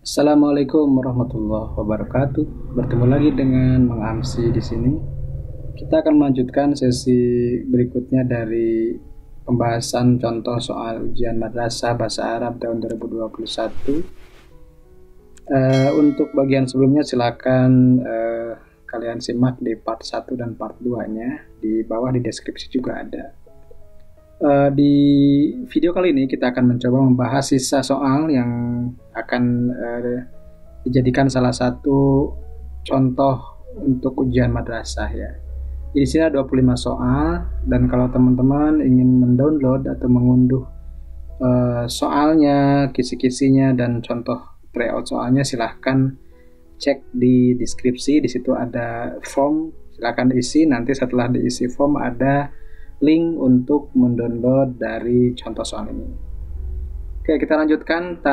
Assalamualaikum warahmatullahi wabarakatuh. Bertemu lagi dengan Mang Amsi di sini. Kita akan melanjutkan sesi berikutnya dari pembahasan contoh soal ujian madrasah bahasa Arab tahun 2021. Untuk bagian sebelumnya silakan kalian simak di part 1 dan part 2-nya. Di bawah di deskripsi juga ada. Di video kali ini kita akan mencoba membahas sisa soal yang akan dijadikan salah satu contoh untuk ujian madrasah ya. Di sini ada 25 soal dan kalau teman-teman ingin mendownload atau mengunduh soalnya, kisi-kisinya dan contoh tryout soalnya silahkan cek di deskripsi. Di situ ada form, silahkan isi. Nanti setelah diisi form ada link untuk mendownload dari contoh soal ini. Oke, kita lanjutkan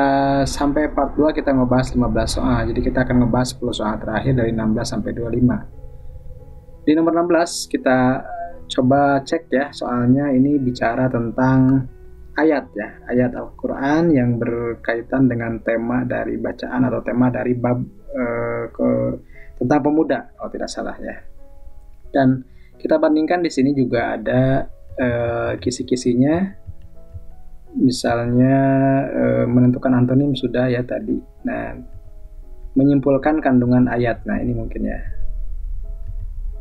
sampai part 2 kita ngebahas 15 soal. Jadi kita akan ngebahas 10 soal terakhir dari 16 sampai 25. Di nomor 16 kita coba cek ya, soalnya ini bicara tentang ayat ya, ayat Al-Qur'an yang berkaitan dengan tema dari bacaan atau tema dari bab tentang pemuda kalau tidak salah ya. Dan kita bandingkan di sini juga ada kisi-kisinya. Misalnya menentukan antonim sudah ya tadi. Nah, menyimpulkan kandungan ayat. Nah, ini mungkin ya.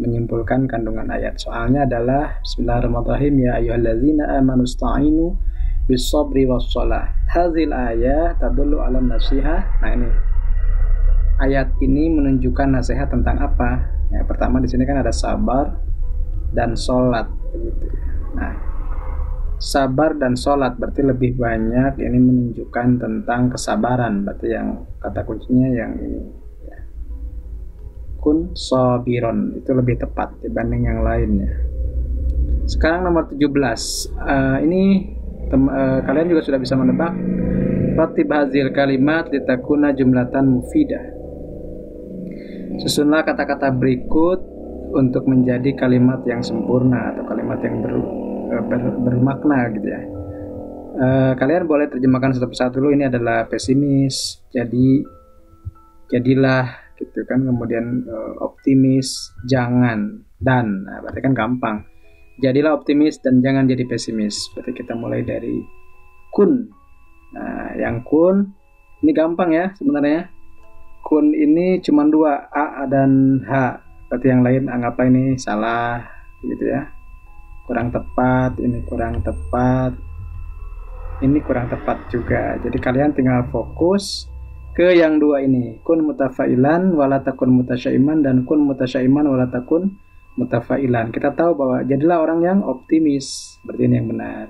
Menyimpulkan kandungan ayat. Soalnya adalah Bismillahirrahmanirrahim ya ayyuhallazina amanu ista'inu bis-sabri was-shalah. Hadzal ayat tadullu 'alan nasiha. Nah, ini. Ayat ini menunjukkan nasihat tentang apa? Ya, pertama di sini kan ada sabar dan sholat. Nah, sabar dan sholat berarti lebih banyak ini menunjukkan tentang kesabaran. Berarti yang kata kuncinya yang ini ya. Kun sabiron itu lebih tepat dibanding yang lainnya. Sekarang nomor 17. Ini kalian juga sudah bisa menebak. Ratib hazil kalimat litakuna jumlatan mufidah. Susunlah kata-kata berikut untuk menjadi kalimat yang sempurna atau kalimat yang bermakna gitu ya. Kalian boleh terjemahkan satu persatu dulu. Ini adalah pesimis, jadilah gitu kan. Kemudian optimis, jangan, dan. Nah, berarti kan gampang. Jadilah optimis dan jangan jadi pesimis. Berarti kita mulai dari kun. Nah, yang kun ini gampang ya sebenarnya. Kun ini cuma dua, A dan H. Berarti yang lain anggaplah ini salah gitu ya, kurang tepat, ini kurang tepat, ini kurang tepat juga. Jadi kalian tinggal fokus ke yang dua ini, kun mutafailan walatakun mutasyaiman dan kun mutasyaiman walatakun mutafailan. Kita tahu bahwa jadilah orang yang optimis, berarti ini yang benar.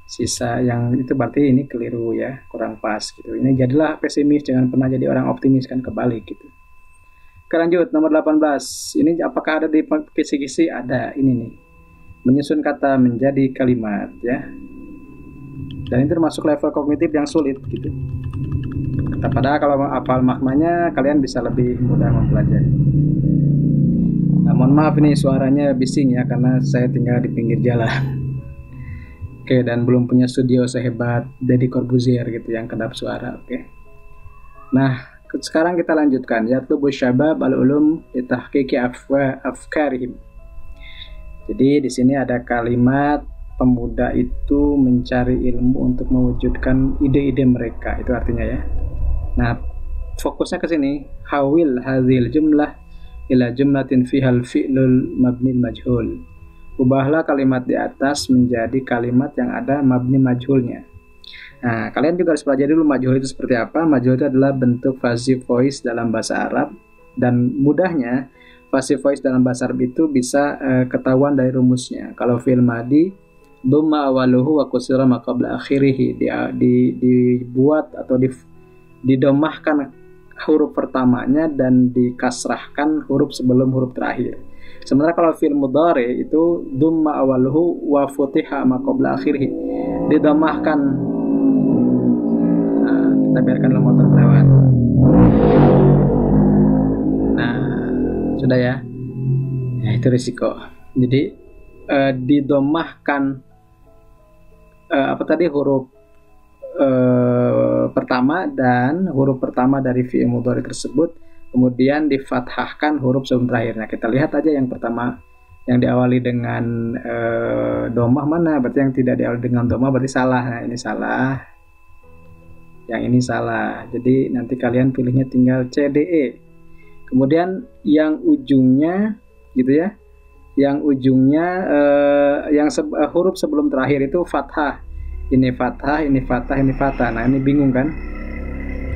Sisa yang itu berarti ini keliru ya, kurang pas gitu. Ini jadilah pesimis, jangan pernah jadi orang optimis, kan kebalik gitu. Lanjut nomor 18. Ini apakah ada di kisi-kisi? Ada, ini nih. Menyusun kata menjadi kalimat ya. Dan itu termasuk level kognitif yang sulit gitu. Padahal kalau hafal maknanya kalian bisa lebih mudah mempelajari. Nah, mohon maaf ini suaranya bising ya karena saya tinggal di pinggir jalan. Oke, dan belum punya studio sehebat Deddy Corbuzier gitu yang kedap suara, oke. Nah, sekarang kita lanjutkan yatlubu syabab al-ulum litahqiqi afkarihim. Jadi di sini ada kalimat pemuda itu mencari ilmu untuk mewujudkan ide-ide mereka. Itu artinya ya. Nah, fokusnya ke sini. Hawil hadhil jumlah ila jumlatin fihal fi'lul mabnil majhul. Ubahlah kalimat di atas menjadi kalimat yang ada mabni majhulnya. Nah, kalian juga harus pelajari dulu majhul itu seperti apa. Majhul itu adalah bentuk passive voice dalam bahasa Arab. Dan mudahnya, passive voice dalam bahasa Arab itu bisa ketahuan dari rumusnya. Kalau fi'il madi, dumma awaluhu wa kusira ma qabla akhirih, dibuat atau didomahkan huruf pertamanya dan dikasrahkan huruf sebelum huruf terakhir. Sementara kalau fi'il mudhari itu dumma awaluhu wa futiha ma qabla akhirih, didomahkan. Kita biarkan motor lewat. Nah, sudah ya. Ya, itu risiko. Jadi didomahkan apa tadi huruf pertama pertama dan huruf pertama dari fi'il mudhari tersebut kemudian difathahkan huruf sebelum terakhir. Nah, kita lihat aja yang pertama yang diawali dengan domah mana? Berarti yang tidak diawali dengan domah berarti salah. Nah, ini salah. Yang ini salah. Jadi nanti kalian pilihnya tinggal C, D, E. Kemudian yang ujungnya gitu ya. Yang ujungnya huruf sebelum terakhir itu fathah. Ini fathah, ini fathah, ini fathah. Nah, ini bingung kan?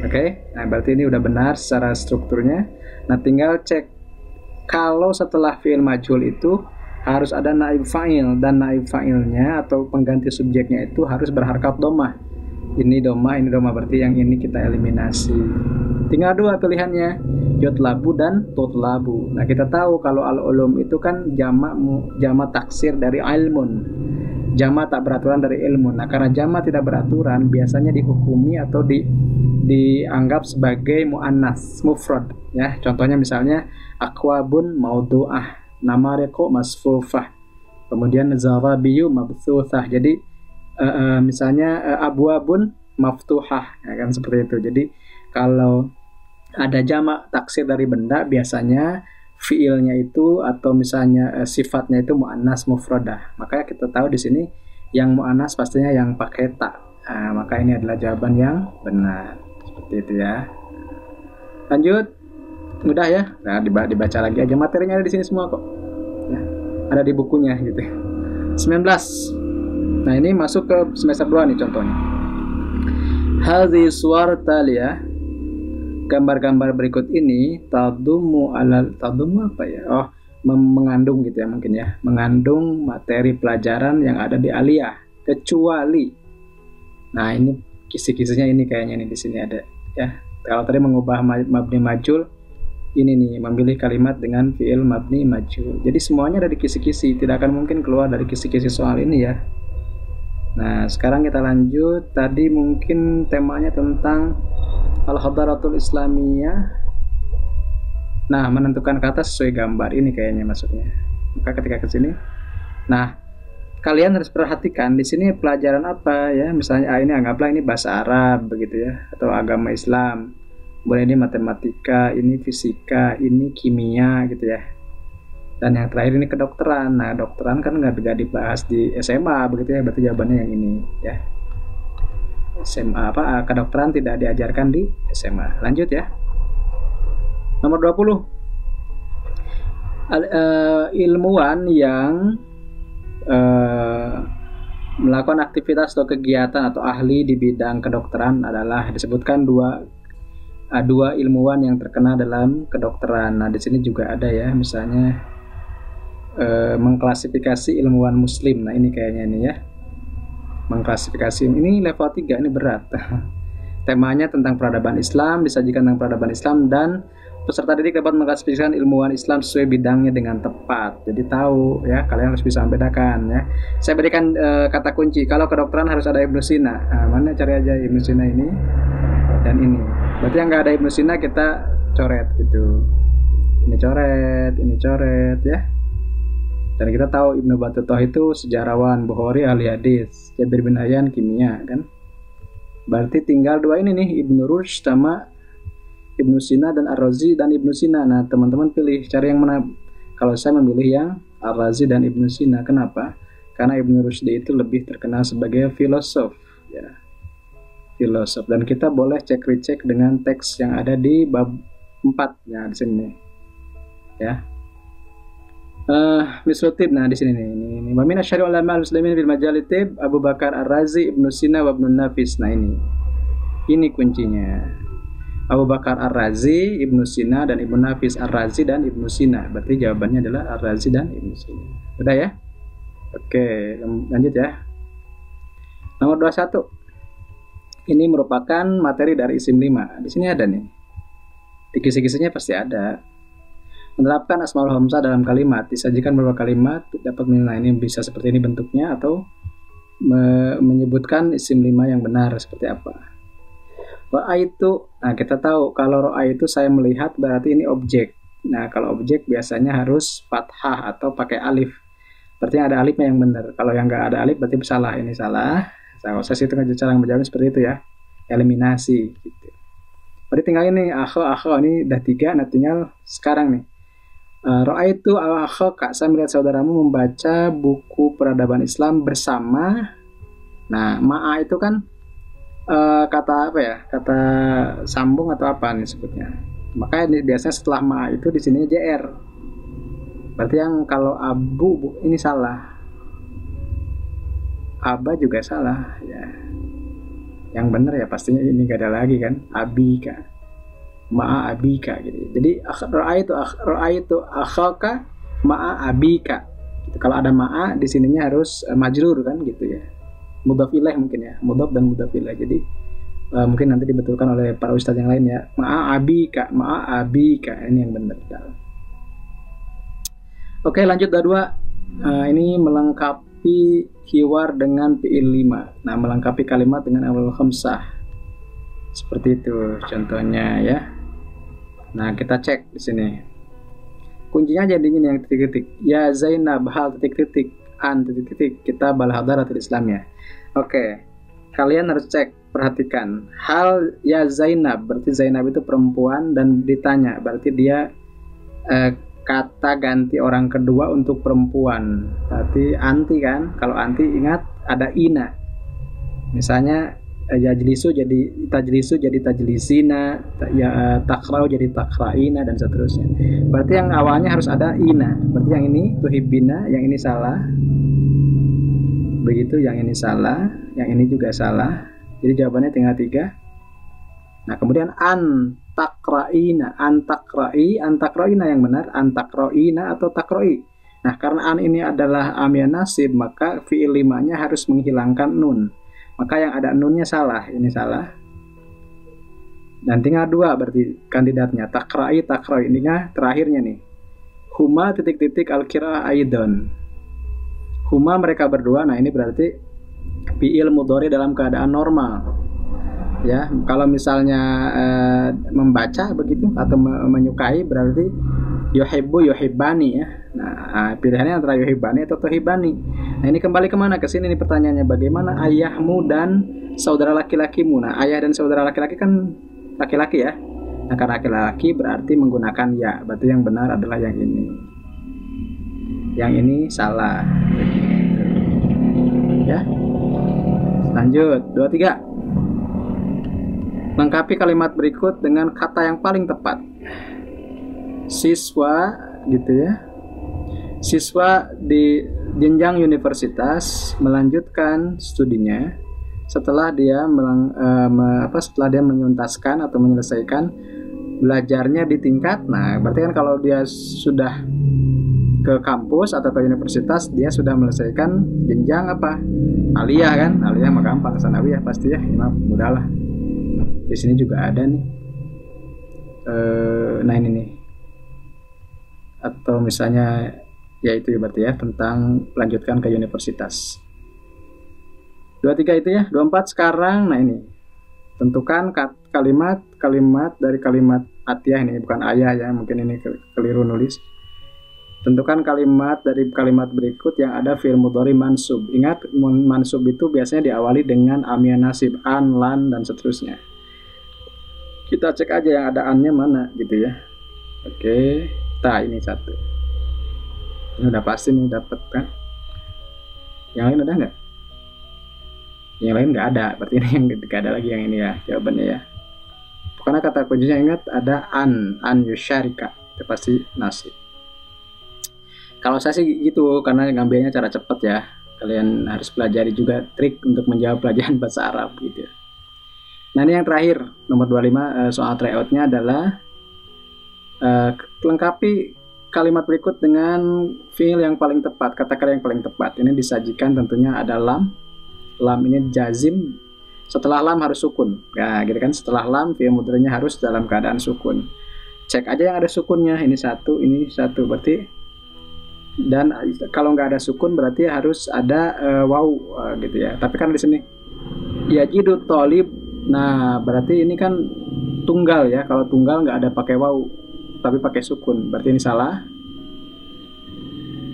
Oke, nah berarti ini udah benar secara strukturnya. Nah, tinggal cek kalau setelah fi'il majhul itu harus ada naib fa'il, dan naib fa'ilnya atau pengganti subjeknya itu harus berharkat domah. Ini domah, berarti yang ini kita eliminasi. Tinggal dua pilihannya, yutlabu dan tutlabu. Nah, kita tahu kalau al-ulum itu kan jamak taksir dari ilmun. Jamak tak beraturan dari ilmu. Nah, karena jamak tidak beraturan, biasanya dihukumi atau dianggap sebagai muannas, mufrad ya. Contohnya misalnya akwabun maudu'ah, namareko masfufah, kemudian zarabiyu mabthuthah. Jadi misalnya abwabun maftuhah ya kan, seperti itu. Jadi kalau ada jamak taksir dari benda, biasanya fiilnya itu atau misalnya sifatnya itu muannas mufradah. Makanya kita tahu di sini yang muannas pastinya yang pakai ta. Nah, maka ini adalah jawaban yang benar. Seperti itu ya. Lanjut. Mudah ya. Nah, dibaca lagi aja, materinya ada di sini semua kok. Ya, ada di bukunya gitu. 19. Nah, ini masuk ke semester 2 nih contohnya. Hadhi suwar taliyah. Gambar-gambar berikut ini tadumu apa ya? Oh, mengandung gitu ya mungkin ya. Mengandung materi pelajaran yang ada di aliyah, kecuali. Nah, ini kisi-kisinya ini kayaknya nih di sini ada ya. Kalau tadi mengubah mabni majhul, ini nih memilih kalimat dengan fiil mabni majhul. Jadi semuanya ada di kisi-kisi, tidak akan mungkin keluar dari kisi-kisi soal ini ya. Nah, sekarang kita lanjut. Tadi mungkin temanya tentang al-hadaratul islamiyah. Nah, menentukan kata sesuai gambar ini kayaknya maksudnya. Maka ketika ke sini, nah, kalian harus perhatikan di sini pelajaran apa ya. Misalnya ini anggaplah ini bahasa Arab begitu ya, atau agama Islam. Kemudian ini matematika, ini fisika, ini kimia gitu ya. Dan yang terakhir ini kedokteran. Nah, kedokteran kan nggak dibahas di SMA begitu ya, berarti jawabannya yang ini ya. SMA kedokteran tidak diajarkan di SMA. Lanjut ya. Nomor 20. Ilmuwan yang melakukan aktivitas atau kegiatan atau ahli di bidang kedokteran adalah disebutkan dua ilmuwan yang terkenal dalam kedokteran. Nah, di sini juga ada ya, misalnya mengklasifikasi ilmuwan muslim. Nah, ini kayaknya ini ya. Mengklasifikasi ini level 3, ini berat. Temanya tentang peradaban Islam, disajikan tentang peradaban Islam, dan peserta didik dapat mengklasifikasikan ilmuwan Islam sesuai bidangnya dengan tepat. Jadi tahu ya, kalian harus bisa membedakan ya. Saya berikan kata kunci. Kalau kedokteran harus ada Ibnu Sina. Nah, mana cari aja Ibnu Sina ini dan ini. Berarti yang nggak ada Ibnu Sina kita coret gitu. Ini coret ya. Dan kita tahu Ibnu Battutah itu sejarawan, Bukhari ahli hadis, Jabir bin Hayyan kimia kan. Berarti tinggal dua ini nih, Ibnu Rushd sama Ibnu Sina dan Ar-Razi dan Ibnu Sina. Nah, teman-teman pilih cari yang mana. Kalau saya memilih yang Ar-Razi dan Ibnu Sina. Kenapa? Karena Ibnu Rushd itu lebih terkenal sebagai filosof ya. Filosof, dan kita boleh cek-recek dengan teks yang ada di bab 4 ya di sini ya. Mislutib, nah di sini nih. Wa min asyari ulama muslimin fil majalitib Abu Bakar Ar-Razi, Ibnu Sina wa Ibnu Nafis. Nah ini kuncinya. Abu Bakar Ar-Razi, Ibnu Sina dan Ibnu Nafis. Ar-Razi dan Ibnu Sina. Berarti jawabannya adalah Ar-Razi dan Ibnu Sina. Udah ya? Oke, lanjut ya. Nomor 21. Ini merupakan materi dari isim 5. Di sini ada nih. Di kisi-kisinya pasti ada. Menerapkan asmaul hamzah dalam kalimat, disajikan beberapa kalimat dapat menilai ini bisa seperti ini bentuknya, atau menyebutkan isim 5 yang benar seperti apa. Ro'a itu, nah kita tahu kalau ro'a itu saya melihat berarti ini objek. Nah, kalau objek biasanya harus fathah atau pakai alif. Berarti ada alifnya yang benar. Kalau yang nggak ada alif berarti salah. Ini salah. Saya hitung aja cara menjawabnya seperti itu ya. eliminasi gitu. Berarti tinggal ini akho ini udah 3. Nah tinggal sekarang nih. Ra'aitu akho, kak, saya melihat saudaramu membaca buku peradaban Islam bersama. Nah ma'a itu kan kata apa ya? Kata sambung atau apa nih sebutnya? Maka ini biasanya setelah ma'a itu di sini JR. Berarti yang kalau abu ini salah. Aba juga salah ya. Yang benar ya pastinya ini gak ada lagi kan, abika, ma'a abika gitu. Jadi ra'aitu akhaka ma'a abika gitu. Kalau ada ma'a di sininya harus majrur kan gitu ya, mudhaf ilaih mungkin ya, mudhaf dan mudhaf ilaih. Jadi mungkin nanti dibetulkan oleh para ustadz yang lain ya, ma'a abika ini yang benar. Oke, lanjut kedua. Ini melengkapi hiwar dengan fi'il 5. Nah, melengkapi kalimat dengan awal khamsah. Seperti itu contohnya ya. Nah, kita cek di sini. Kuncinya jadinya yang titik-titik. Ya Zainab hal titik-titik an titik-titik kita balhadaratul Islam ya. Oke. Kalian harus cek, perhatikan. Hal ya Zainab berarti Zainab itu perempuan dan ditanya berarti dia kata ganti orang kedua untuk perempuan. Berarti anti kan? Kalau anti ingat ada ina. Misalnya yajlisu jadi tajlisina, ya takrau jadi takraina dan seterusnya. Berarti yang awalnya harus ada ina. Berarti yang ini tuhibbina, yang ini salah. Begitu, yang ini salah, yang ini juga salah. Jadi jawabannya tinggal 3. Nah, kemudian antakraina, antakraina yang benar, antakraina atau takroi. Nah, karena an ini adalah amil nasib, maka fi'il 5-nya harus menghilangkan nun. Maka yang ada nunnya salah, ini salah. Dan tinggal 2 berarti kandidatnya, takroi, ini terakhirnya nih. Huma titik-titik al-qira'ah aidon. Huma mereka berdua, nah ini berarti fi'il mudhari dalam keadaan normal. Ya, kalau misalnya membaca begitu atau menyukai berarti yuhibbu yuhibbani ya. Nah, pilihannya antara yuhibbani atau tuhibani. Nah, ini kembali kemana? Ke sini nih pertanyaannya, bagaimana ayahmu dan saudara laki-lakimu? Nah, ayah dan saudara laki-laki kan laki-laki ya. Nah, karena laki-laki berarti menggunakan ya. Berarti yang benar adalah yang ini. Yang ini salah. Ya. Lanjut, 2-3. Lengkapi kalimat berikut dengan kata yang paling tepat. Siswa gitu ya. Siswa di jenjang universitas melanjutkan studinya setelah dia setelah dia menuntaskan atau menyelesaikan belajarnya di tingkat. Nah, berarti kan kalau dia sudah ke kampus atau ke universitas, dia sudah menyelesaikan jenjang apa? Aliyah kan? Aliyah mah gampang, sanawiyah pasti ya. Ini mudah lah. Di sini juga ada nih. Nah ini nih. Atau misalnya ya itu ya berarti ya tentang melanjutkan ke universitas. 23 itu ya. 24 sekarang. Nah ini. Tentukan kalimat dari kalimat atiyah ini, bukan ayah ya. Mungkin ini keliru nulis. Tentukan kalimat dari kalimat berikut yang ada fi'il mudhari mansub. Ingat mansub itu biasanya diawali dengan amil nasib, an, lan dan seterusnya. Kita cek aja yang ada an-nya mana gitu ya. Oke, ini 1. Ini udah pasti nih dapat kan. Yang lain udah nggak? Yang lain nggak ada. Berarti ini yang nggak ada lagi yang ini ya jawabannya ya. Karena kata kuncinya ingat ada an yusyarika. Itu pasti nasib. Kalau saya sih gitu, karena ngambilnya cara cepat ya. Kalian harus pelajari juga trik untuk menjawab pelajaran bahasa Arab gitu. Nah ini yang terakhir, nomor 25 soal tryout-nya adalah lengkapi kalimat berikut dengan fi'il yang paling tepat, kata-kata yang paling tepat. Ini disajikan tentunya ada lam. Lam ini jazim, setelah lam harus sukun. Nah gitu kan, setelah lam fi'il mudhari'nya harus dalam keadaan sukun. Cek aja yang ada sukunnya, ini 1, berarti. Dan kalau nggak ada sukun berarti harus ada waw gitu ya. Tapi kan di sini yajidu thalib. Nah, berarti ini kan tunggal ya. Kalau tunggal nggak ada pakai waw, tapi pakai sukun. Berarti ini salah.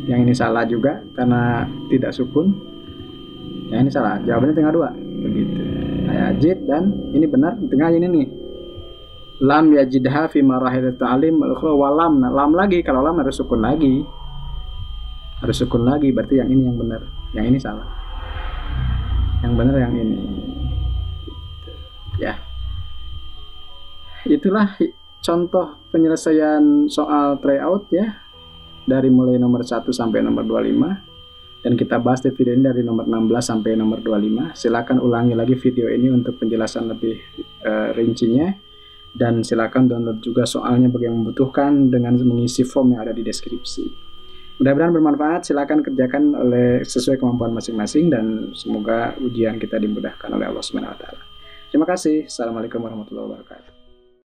Yang ini salah juga karena tidak sukun. Yang ini salah. Jawabannya tinggal 2. Begitu. Nah, yajid, dan ini benar di tengah ini nih. Lam yajidha fi marahil ta'lim al-ukhra wa lam. Nah, lam lagi, kalau lam harus sukun lagi. Harus sukun lagi, berarti yang ini yang benar. Yang ini salah. Yang benar yang ini. Ya. Itulah contoh penyelesaian soal tryout ya. Dari mulai nomor 1 sampai nomor 25. Dan kita bahas di video ini dari nomor 16 sampai nomor 25. Silakan ulangi lagi video ini untuk penjelasan lebih rincinya. Dan silakan download juga soalnya bagi yang membutuhkan dengan mengisi form yang ada di deskripsi. Mudah-mudahan bermanfaat. Silakan kerjakan sesuai kemampuan masing-masing dan semoga ujian kita dimudahkan oleh Allah Subhanahu wa taala. Terima kasih. Assalamualaikum warahmatullahi wabarakatuh.